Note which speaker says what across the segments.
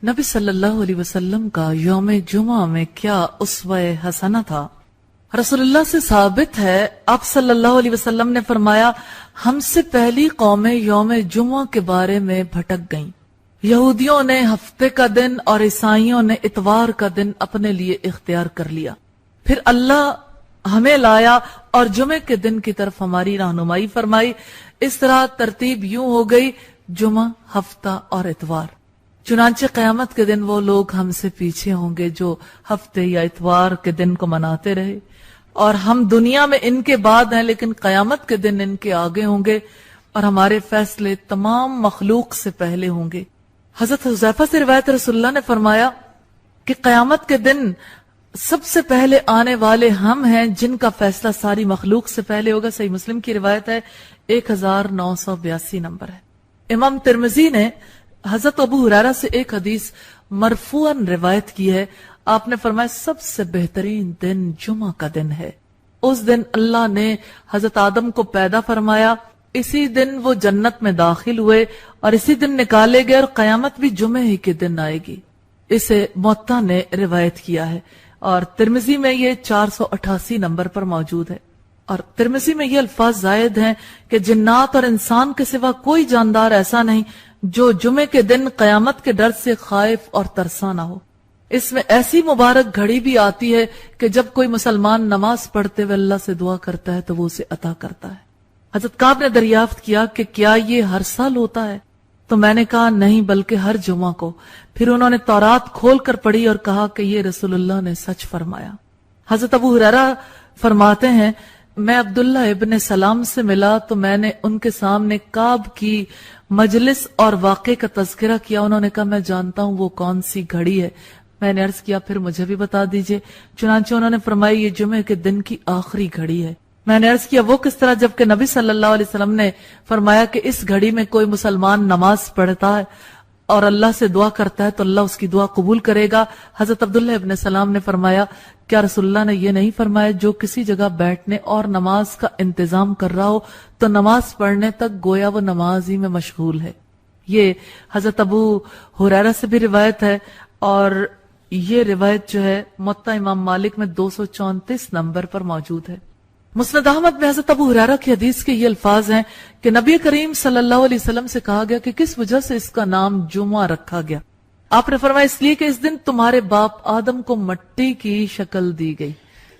Speaker 1: نبی صلی اللہ علیہ وسلم کا یوم جمعہ میں کیا اسوہ حسنہ تھا؟ رسول اللہ سے ثابت ہے، آپ صلی اللہ علیہ وسلم نے فرمایا، ہم سے پہلی قومیں یوم جمعہ کے بارے میں بھٹک گئیں۔ یہودیوں نے ہفتے کا دن اور عیسائیوں نے اتوار کا دن اپنے لیے اختیار کر لیا، پھر اللہ ہمیں لایا اور جمعے کے دن کی طرف ہماری رہنمائی فرمائی۔ اس طرح ترتیب یوں ہو گئی، جمعہ، ہفتہ اور اتوار۔ چنانچہ قیامت کے دن وہ لوگ ہم سے پیچھے ہوں گے جو ہفتے یا اتوار کے دن کو مناتے رہے، اور ہم دنیا میں ان کے بعد ہیں لیکن قیامت کے دن ان کے آگے ہوں گے، اور ہمارے فیصلے تمام مخلوق سے پہلے ہوں گے۔ حضرت حذیفہ سے روایت، رسول اللہ نے فرمایا کہ قیامت کے دن سب سے پہلے آنے والے ہم ہیں جن کا فیصلہ ساری مخلوق سے پہلے ہوگا۔ صحیح مسلم کی روایت ہے، 1982 نمبر ہے۔ امام ترمذی نے حضرت ابو ہریرہ سے ایک حدیث مرفوعاً روایت کی ہے، آپ نے فرمایا سب سے بہترین دن جمعہ کا دن ہے۔ اس دن اللہ نے حضرت آدم کو پیدا فرمایا، اسی دن وہ جنت میں داخل ہوئے اور اسی دن نکالے گئے، اور قیامت بھی جمعے ہی کے دن آئے گی۔ اسے موطا نے روایت کیا ہے اور ترمذی میں یہ 488 نمبر پر موجود ہے۔ اور ترمذی میں یہ الفاظ زائد ہیں کہ جنات اور انسان کے سوا کوئی جاندار ایسا نہیں جو جمعے کے دن قیامت کے ڈر سے خائف اور ترساں نہ ہو۔ اس میں ایسی مبارک گھڑی بھی آتی ہے کہ جب کوئی مسلمان نماز پڑھتے ہوئے اللہ سے دعا کرتا ہے تو وہ اسے عطا کرتا ہے۔ حضرت کعب نے دریافت کیا کہ کیا یہ ہر سال ہوتا ہے؟ تو میں نے کہا نہیں، بلکہ ہر جمعہ کو۔ پھر انہوں نے تورات کھول کر پڑھی اور کہا کہ یہ رسول اللہ نے سچ فرمایا۔ حضرت ابو ہریرہ فرماتے ہیں، میں عبداللہ ابن سلام سے ملا تو میں نے ان کے سامنے کعب کی مجلس اور واقعے کا تذکرہ کیا۔ انہوں نے کہا میں جانتا ہوں وہ کون سی گھڑی ہے۔ میں نے عرض کیا پھر مجھے بھی بتا دیجئے۔ چنانچہ انہوں نے فرمایا یہ جمعے کے دن کی آخری گھڑی ہے۔ میں نے عرض کیا وہ کس طرح، جبکہ نبی صلی اللہ علیہ وسلم نے فرمایا کہ اس گھڑی میں کوئی مسلمان نماز پڑھتا ہے اور اللہ سے دعا کرتا ہے تو اللہ اس کی دعا قبول کرے گا۔ حضرت عبداللہ ابن سلام نے فرمایا کیا رسول اللہ نے یہ نہیں فرمایا جو کسی جگہ بیٹھنے اور نماز کا انتظام کر رہا ہو تو نماز پڑھنے تک گویا وہ نماز ہی میں مشغول ہے۔ یہ حضرت ابو ہریرہ سے بھی روایت ہے، اور یہ روایت جو ہے موطا امام مالک میں 234 نمبر پر موجود ہے۔ مسند احمد میں حضرت ابو ہریرہ کی حدیث کے یہ الفاظ ہیں کہ نبی کریم صلی اللہ علیہ وسلم سے کہا گیا کہ کس وجہ سے اس کا نام جمعہ رکھا گیا؟ آپ نے فرمایا اس لیے کہ اس دن تمہارے باپ آدم کو مٹی کی شکل دی گئی،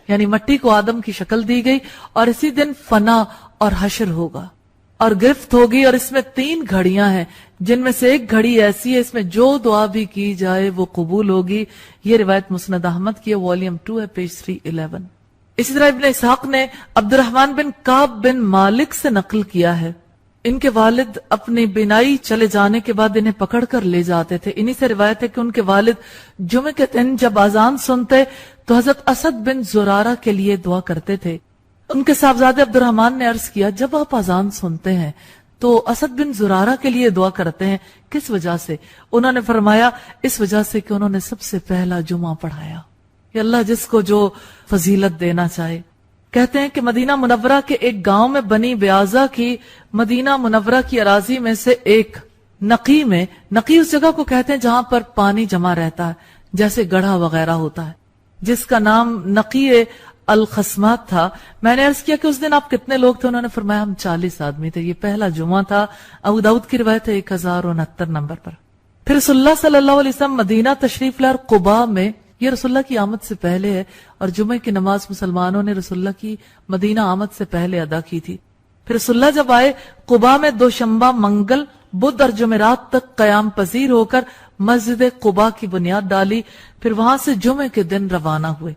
Speaker 1: یعنی مٹی کو آدم کی شکل دی گئی، اور اسی دن فنا اور حشر ہوگا اور گرفت ہوگی، اور اس میں 3 گھڑیاں ہیں جن میں سے ایک گھڑی ایسی ہے اس میں جو دعا بھی کی جائے وہ قبول ہوگی۔ یہ روایت مسند احمد کی ہے، والیوم 2 ہے، پیج 311۔ اسی طرح ابن اسحاق نے عبد الرحمن بن کعب بن مالک سے نقل کیا ہے، ان کے والد اپنی بینائی چلے جانے کے بعد انہیں پکڑ کر لے جاتے تھے۔ انہی سے روایت ہے کہ ان کے والد جمعے کے دن جب اذان سنتے تو حضرت اسد بن زرارہ کے لیے دعا کرتے تھے۔ ان کے صاحبزادے عبد الرحمن نے عرض کیا جب آپ اذان سنتے ہیں تو اسد بن زرارہ کے لیے دعا کرتے ہیں، کس وجہ سے؟ انہوں نے فرمایا اس وجہ سے کہ انہوں نے سب سے پہلا جمعہ پڑھایا۔ کہ اللہ جس کو جو فضیلت دینا چاہے۔ کہتے ہیں کہ مدینہ منورہ کے ایک گاؤں میں بنی بیازہ کی مدینہ منورہ کی اراضی میں سے ایک نقی میں، نقی اس جگہ کو کہتے ہیں جہاں پر پانی جمع رہتا ہے جیسے گڑھا وغیرہ ہوتا ہے، جس کا نام نقی الخصمات تھا۔ میں نے عرض کیا کہ اس دن آپ کتنے لوگ تھے؟ انہوں نے فرمایا ہم 40 آدمی تھے۔ یہ پہلا جمعہ تھا۔ ابو داؤد کی روایت ہے 1069 نمبر پر۔ پھر رسول اللہ صلی اللہ علیہ وسلم مدینہ تشریف لائے، قباء میں، یہ رسول اللہ کی آمد سے پہلے ہے، اور جمعہ کی نماز مسلمانوں نے رسول اللہ کی مدینہ آمد سے پہلے ادا کی تھی۔ پھر رسول اللہ جب آئے قباء میں دوشنبہ، منگل، بدھ اور جمعرات تک قیام پذیر ہو کر مسجد قباء کی بنیاد ڈالی، پھر وہاں سے جمعے کے دن روانہ ہوئے،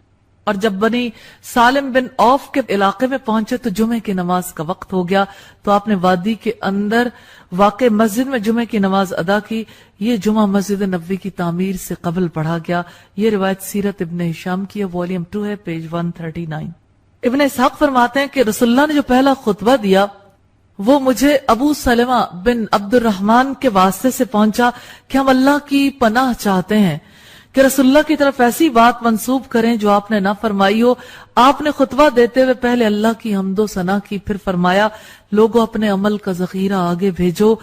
Speaker 1: اور جب بنی سالم بن عوف کے علاقے میں پہنچے تو جمعے کی نماز کا وقت ہو گیا، تو آپ نے وادی کے اندر واقع مسجد میں جمعے کی نماز ادا کی۔ یہ جمعہ مسجد نبوی کی تعمیر سے قبل پڑھا گیا۔ یہ روایت سیرت ابن ہشام کی ہے، والیوم 2 ہے، پیج 139۔ ابن اسحاق فرماتے ہیں کہ رسول اللہ نے جو پہلا خطبہ دیا وہ مجھے ابو سلمہ بن عبد الرحمن کے واسطے سے پہنچا کہ ہم اللہ کی پناہ چاہتے ہیں کہ رسول اللہ کی طرف ایسی بات منسوب کریں جو آپ نے نہ فرمائی ہو۔ آپ نے خطبہ دیتے ہوئے پہلے اللہ کی حمد و ثنا کی، پھر فرمایا لوگوں اپنے عمل کا ذخیرہ آگے بھیجو،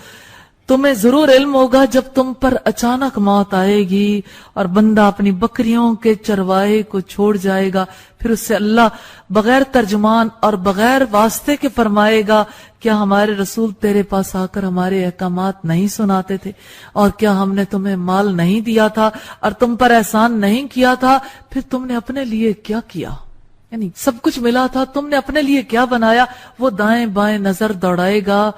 Speaker 1: تمہیں ضرور علم ہوگا جب تم پر اچانک موت آئے گی اور بندہ اپنی بکریوں کے چرواہے کو چھوڑ جائے گا، پھر اس سے اللہ بغیر ترجمان اور بغیر واسطے کے فرمائے گا کیا ہمارے رسول تیرے پاس آ کر ہمارے احکامات نہیں سناتے تھے، اور کیا ہم نے تمہیں مال نہیں دیا تھا اور تم پر احسان نہیں کیا تھا، پھر تم نے اپنے لیے کیا کیا؟ یعنی سب کچھ ملا تھا، تم نے اپنے لیے کیا بنایا؟ وہ دائیں بائیں نظر دوڑائے گا،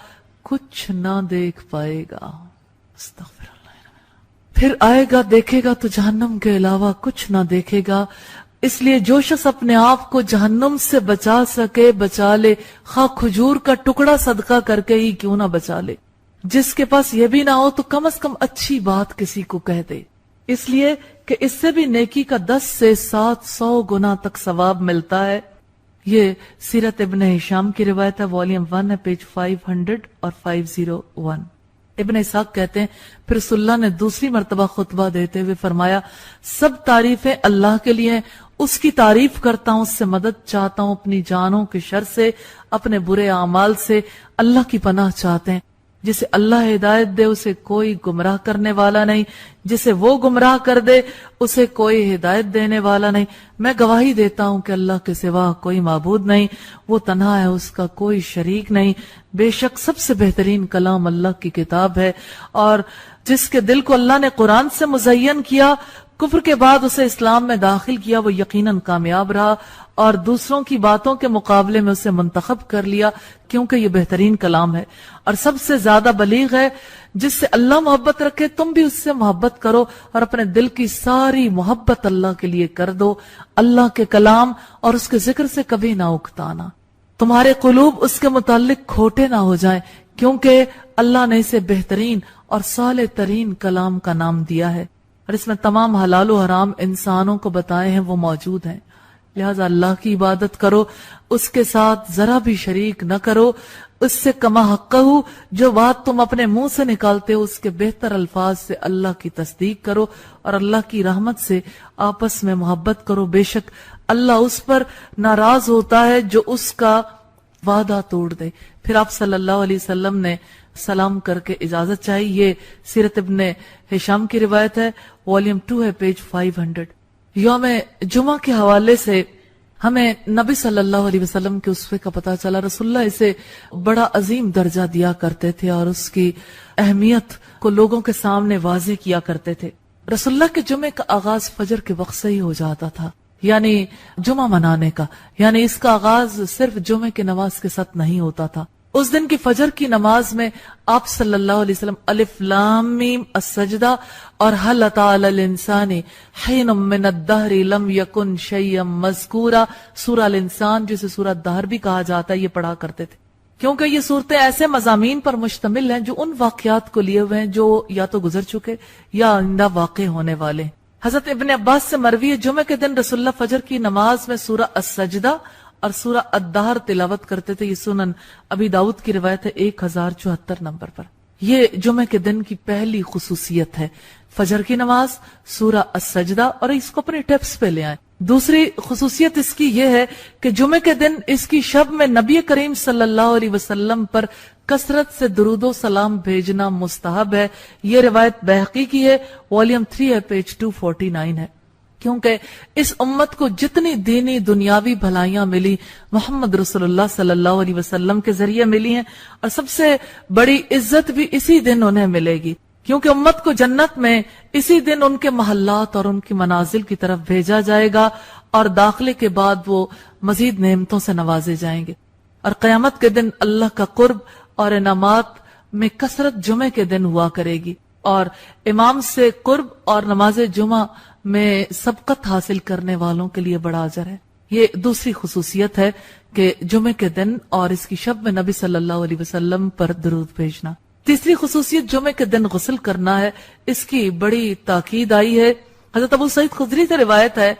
Speaker 1: کچھ نہ دیکھ پائے گا۔ استغفر اللہ۔ پھر آئے گا، دیکھے گا تو جہنم کے علاوہ کچھ نہ دیکھے گا۔ اس لیے جو شخص اپنے آپ کو جہنم سے بچا سکے بچا لے، خواہ کھجور کا ٹکڑا صدقہ کر کے ہی کیوں نہ بچا لے۔ جس کے پاس یہ بھی نہ ہو تو کم از کم اچھی بات کسی کو کہہ دے، اس لیے کہ اس سے بھی نیکی کا 10 سے 700 گنا تک ثواب ملتا ہے۔ یہ سیرت ابن ہشام کی روایت ہے، والیوم 1 ہے، پیج 500 اور 501۔ ابن اسحاق کہتے ہیں پھر رسول اللہ نے دوسری مرتبہ خطبہ دیتے ہوئے فرمایا، سب تعریفیں اللہ کے لیے ہیں، اس کی تعریف کرتا ہوں، اس سے مدد چاہتا ہوں، اپنی جانوں کے شر سے، اپنے برے اعمال سے اللہ کی پناہ چاہتے ہیں۔ جسے اللہ ہدایت دے اسے کوئی گمراہ کرنے والا نہیں، جسے وہ گمراہ کر دے اسے کوئی ہدایت دینے والا نہیں۔ میں گواہی دیتا ہوں کہ اللہ کے سوا کوئی معبود نہیں، وہ تنہا ہے، اس کا کوئی شریک نہیں۔ بے شک سب سے بہترین کلام اللہ کی کتاب ہے، اور جس کے دل کو اللہ نے قرآن سے مزین کیا، کفر کے بعد اسے اسلام میں داخل کیا، وہ یقیناً کامیاب رہا، اور دوسروں کی باتوں کے مقابلے میں اسے منتخب کر لیا، کیونکہ یہ بہترین کلام ہے اور سب سے زیادہ بلیغ ہے۔ جس سے اللہ محبت رکھے تم بھی اس سے محبت کرو، اور اپنے دل کی ساری محبت اللہ کے لیے کر دو۔ اللہ کے کلام اور اس کے ذکر سے کبھی نہ اکتانا، تمہارے قلوب اس کے متعلق کھوٹے نہ ہو جائیں، کیونکہ اللہ نے اسے بہترین اور صالح ترین کلام کا نام دیا ہے، اور اس میں تمام حلال و حرام انسانوں کو بتائے ہیں وہ موجود ہیں۔ لہذا اللہ کی عبادت کرو، اس کے ساتھ ذرا بھی شریک نہ کرو، اس سے کما حقہ، جو بات تم اپنے منہ سے نکالتے ہو اس کے بہتر الفاظ سے اللہ کی تصدیق کرو، اور اللہ کی رحمت سے آپس میں محبت کرو، بے شک اللہ اس پر ناراض ہوتا ہے جو اس کا وعدہ توڑ دے۔ پھر آپ صلی اللہ علیہ وسلم نے سلام کر کے اجازت چاہی۔ یہ سیرت ابن ہشام کی روایت ہے، والیوم 2 ہے، پیج 500۔ یوم جمعہ کے حوالے سے ہمیں نبی صلی اللہ علیہ وسلم کے اسوے کا پتہ چلا۔ رسول اللہ اسے بڑا عظیم درجہ دیا کرتے تھے اور اس کی اہمیت کو لوگوں کے سامنے واضح کیا کرتے تھے۔ رسول اللہ کے جمعے کا آغاز فجر کے وقت سے ہی ہو جاتا تھا، یعنی جمعہ منانے کا، یعنی اس کا آغاز صرف جمعے کی نماز کے ساتھ نہیں ہوتا تھا۔ اس دن کی فجر کی نماز میں آپ صلی اللہ علیہ وسلم الف لام میم السجدہ اور هل اتى على الانسان حين من الدهر لم يكن شيئا مذکورا، سورہ الانسان جسے سورہ دہر بھی کہا جاتا ہے، یہ پڑھا کرتے تھے، کیونکہ یہ صورتیں ایسے مضامین پر مشتمل ہیں جو ان واقعات کو لیے ہوئے ہیں جو یا تو گزر چکے یا آئندہ واقع ہونے والے ہیں۔ حضرت ابن عباس سے مروی ہے جمعے کے دن رسول اللہ فجر کی نماز میں سورہ السجدہ اور سورہ الدہر تلاوت کرتے تھے۔ یہ سنن ابی داؤد کی روایت ہے 1074 نمبر پر۔ یہ جمعے کے دن کی پہلی خصوصیت ہے، فجر کی نماز، سورہ السجدہ، اور اس کو اپنے ٹیپس پہ لے آئیں۔ دوسری خصوصیت اس کی یہ ہے کہ جمعے کے دن اس کی شب میں نبی کریم صلی اللہ علیہ وسلم پر کثرت سے درود و سلام بھیجنا مستحب ہے۔ یہ روایت بہقی کی ہے، والیوم 3 ہے، پیج 249 ہے۔ کیونکہ اس امت کو جتنی دینی دنیاوی بھلائیاں ملی محمد رسول اللہ صلی اللہ علیہ وسلم کے ذریعے ملی ہیں، اور سب سے بڑی عزت بھی اسی دن انہیں ملے گی، کیونکہ امت کو جنت میں اسی دن ان کے محلات اور ان کی منازل کی طرف بھیجا جائے گا، اور داخلے کے بعد وہ مزید نعمتوں سے نوازے جائیں گے، اور قیامت کے دن اللہ کا قرب اور انعامات میں کثرت جمعے کے دن ہوا کرے گی، اور امام سے قرب اور نماز جمعہ میں سبقت حاصل کرنے والوں کے لیے بڑا اجر ہے۔ یہ دوسری خصوصیت ہے کہ جمعے کے دن اور اس کی شب میں نبی صلی اللہ علیہ وسلم پر درود بھیجنا۔ تیسری خصوصیت جمعے کے دن غسل کرنا ہے، اس کی بڑی تاکید آئی ہے۔ حضرت ابو سعید خدری سے روایت ہے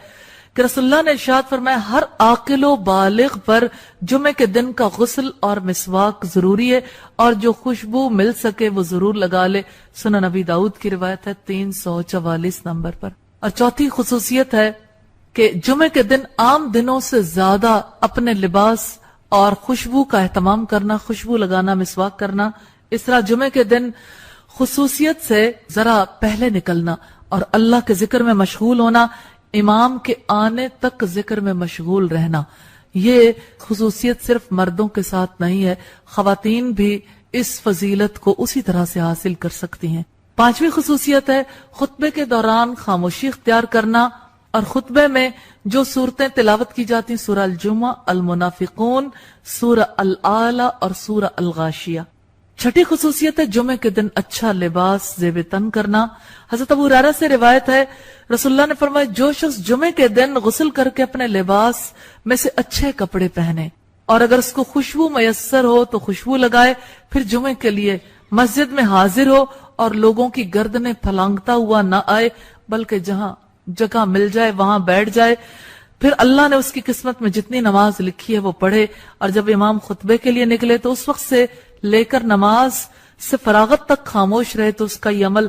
Speaker 1: کہ رسول اللہ نے ارشاد فرمایا ہر عاقل و بالغ پر جمعے کے دن کا غسل اور مسواک ضروری ہے، اور جو خوشبو مل سکے وہ ضرور لگا لے۔ سنن نبی داؤد کی روایت ہے 344 نمبر پر۔ اور چوتھی خصوصیت ہے کہ جمعے کے دن عام دنوں سے زیادہ اپنے لباس اور خوشبو کا اہتمام کرنا، خوشبو لگانا، مسواک کرنا۔ اس طرح جمعے کے دن خصوصیت سے ذرا پہلے نکلنا اور اللہ کے ذکر میں مشغول ہونا، امام کے آنے تک ذکر میں مشغول رہنا، یہ خصوصیت صرف مردوں کے ساتھ نہیں ہے، خواتین بھی اس فضیلت کو اسی طرح سے حاصل کر سکتی ہیں۔ پانچویں خصوصیت ہے خطبے کے دوران خاموشی اختیار کرنا، اور خطبے میں جو صورتیں تلاوت کی جاتی ہیں سورہ الجمعہ، المنافقون، سورہ الاعلی اور سورہ الغاشیہ۔ چھٹی خصوصیت ہے جمعے کے دن اچھا لباس زیب تن کرنا۔ حضرت ابو ہریرہ سے روایت ہے رسول اللہ نے فرمایا جو شخص جمعے کے دن غسل کر کے اپنے لباس میں سے اچھے کپڑے پہنے اور اگر اس کو خوشبو میسر ہو تو خوشبو لگائے، پھر جمعے کے لیے مسجد میں حاضر ہو اور لوگوں کی گردنیں پھلانگتا ہوا نہ آئے بلکہ جہاں جگہ مل جائے وہاں بیٹھ جائے، پھر اللہ نے اس کی قسمت میں جتنی نماز لکھی ہے وہ پڑھے، اور جب امام خطبے کے لیے نکلے تو اس وقت سے لے کر نماز سے فراغت تک خاموش رہے، تو اس کا یہ عمل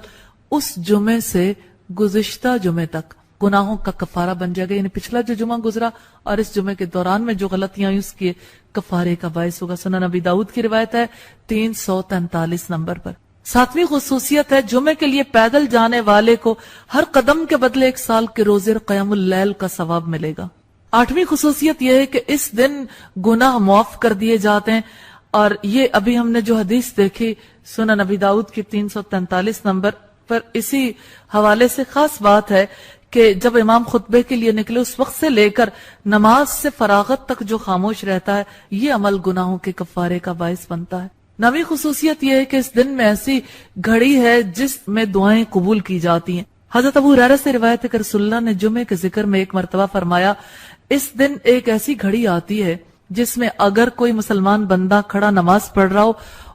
Speaker 1: اس جمعے سے گزشتہ جمعے تک گناہوں کا کفارہ بن جائے گا، یعنی پچھلا جو جمعہ گزرا اور اس جمعے کے دوران میں جو غلطیاں ہوئی اس کے کفارے کا باعث ہوگا۔ سنن نبی داؤد کی روایت ہے 343 نمبر پر۔ ساتویں خصوصیت ہے جمعے کے لیے پیدل جانے والے کو ہر قدم کے بدلے 1 سال کے روزے اور قیام اللیل کا ثواب ملے گا۔ آٹھویں خصوصیت یہ ہے کہ اس دن گناہ معاف کر دیے جاتے ہیں، اور یہ ابھی ہم نے جو حدیث دیکھی سنن نبی داؤد کی 343 نمبر پر، اسی حوالے سے خاص بات ہے کہ جب امام خطبے کے لیے نکلے اس وقت سے لے کر نماز سے فراغت تک جو خاموش رہتا ہے یہ عمل گناہوں کے کفارے کا باعث بنتا ہے۔ نویں خصوصیت یہ ہے کہ اس دن میں ایسی گھڑی ہے جس میں دعائیں قبول کی جاتی ہیں۔ حضرت ابو ہریرہ سے روایت ہے کہ رسول اللہ نے جمعے کے ذکر میں ایک مرتبہ فرمایا اس دن ایک ایسی گھڑی آتی ہے جس میں اگر کوئی مسلمان بندہ کھڑا نماز پڑھ رہا ہو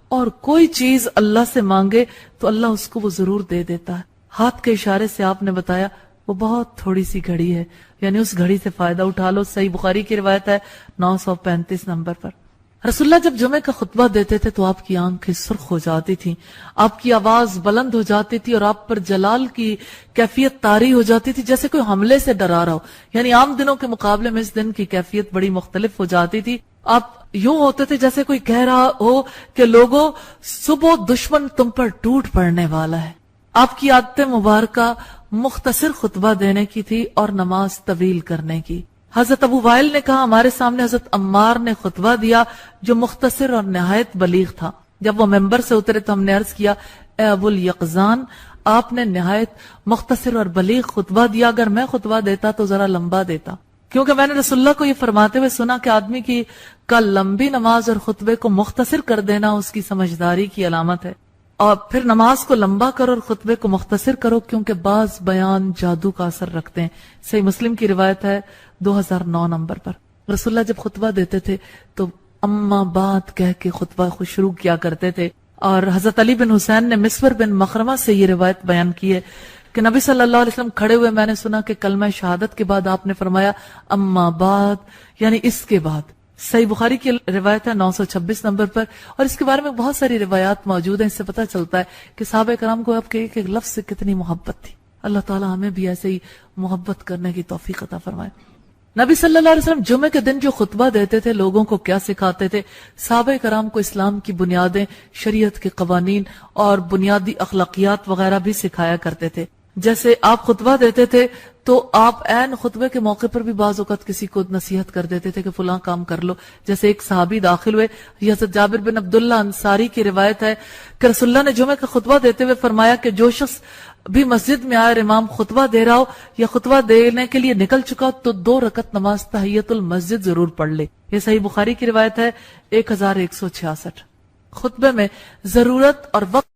Speaker 1: اور کوئی چیز اللہ سے مانگے تو اللہ اس کو وہ ضرور دے دیتا ہے۔ ہاتھ کے اشارے سے آپ نے بتایا وہ بہت تھوڑی سی گھڑی ہے، یعنی اس گھڑی سے فائدہ اٹھا لو۔ صحیح بخاری کی روایت ہے 935 نمبر پر۔ رسول اللہ جب جمعے کا خطبہ دیتے تھے تو آپ کی آنکھیں سرخ ہو جاتی تھیں، آپ کی آواز بلند ہو جاتی تھی اور آپ پر جلال کی کیفیت طاری ہو جاتی تھی جیسے کوئی حملے سے ڈرا رہا ہو، یعنی عام دنوں کے مقابلے میں اس دن کی کیفیت بڑی مختلف ہو جاتی تھی۔ آپ یوں ہوتے تھے جیسے کوئی کہہ رہا ہو کہ لوگوں صبح دشمن تم پر ٹوٹ پڑنے والا ہے۔ آپ کی عادت مبارکہ مختصر خطبہ دینے کی تھی اور نماز طویل کرنے کی۔ حضرت ابو وائل نے کہا ہمارے سامنے حضرت عمار نے خطبہ دیا جو مختصر اور نہایت بلیغ تھا۔ جب وہ ممبر سے اترے تو ہم نے عرض کیا اے ابو الیقظان آپ نے نہایت مختصر اور بلیغ خطبہ دیا، اگر میں خطبہ دیتا تو ذرا لمبا دیتا، کیونکہ میں نے رسول اللہ کو یہ فرماتے ہوئے سنا کہ آدمی کی کا لمبی نماز اور خطبے کو مختصر کر دینا اس کی سمجھداری کی علامت ہے، اور پھر نماز کو لمبا کرو اور خطبے کو مختصر کرو کیونکہ بعض بیان جادو کا اثر رکھتے ہیں۔ صحیح مسلم کی روایت ہے 2009 نمبر پر۔ رسول اللہ جب خطبہ دیتے تھے تو اما بعد کہہ کے خطبہ کو شروع کیا کرتے تھے، اور حضرت علی بن حسین نے مسور بن مخرمہ سے یہ روایت بیان کی ہے کہ نبی صلی اللہ علیہ وسلم کھڑے ہوئے میں نے سنا کہ کلمہ شہادت کے بعد آپ نے فرمایا اما بعد، یعنی اس کے بعد۔ صحیح بخاری کی روایت ہے 926 نمبر پر، اور اس کے بارے میں بہت ساری روایات موجود ہیں۔ اس سے پتہ چلتا ہے کہ صحابہ کرام کو آپ کے ایک ایک لفظ سے کتنی محبت تھی۔ اللہ تعالی ہمیں بھی ایسے ہی محبت کرنے کی توفیق عطا فرمائے۔ نبی صلی اللہ علیہ وسلم جمعے کے دن جو خطبہ دیتے تھے لوگوں کو کیا سکھاتے تھے؟ صحابہ کرام کو اسلام کی بنیادیں، شریعت کے قوانین اور بنیادی اخلاقیات وغیرہ بھی سکھایا کرتے تھے۔ جیسے آپ خطبہ دیتے تھے تو آپ عین خطبے کے موقع پر بھی بعض اوقات کسی کو نصیحت کر دیتے تھے کہ فلاں کام کر لو۔ جیسے ایک صحابی داخل ہوئے، حضرت جابر بن عبداللہ انصاری کی روایت ہے کہ رسول اللہ نے جمعے کا خطبہ دیتے ہوئے فرمایا کہ جو شخص بھی مسجد میں آئے امام خطبہ دے رہا ہو یا خطبہ دینے کے لیے نکل چکا تو 2 رکعت نماز تحیت المسجد ضرور پڑھ لے۔ یہ صحیح بخاری کی روایت ہے 1166۔ خطبے میں ضرورت اور وقت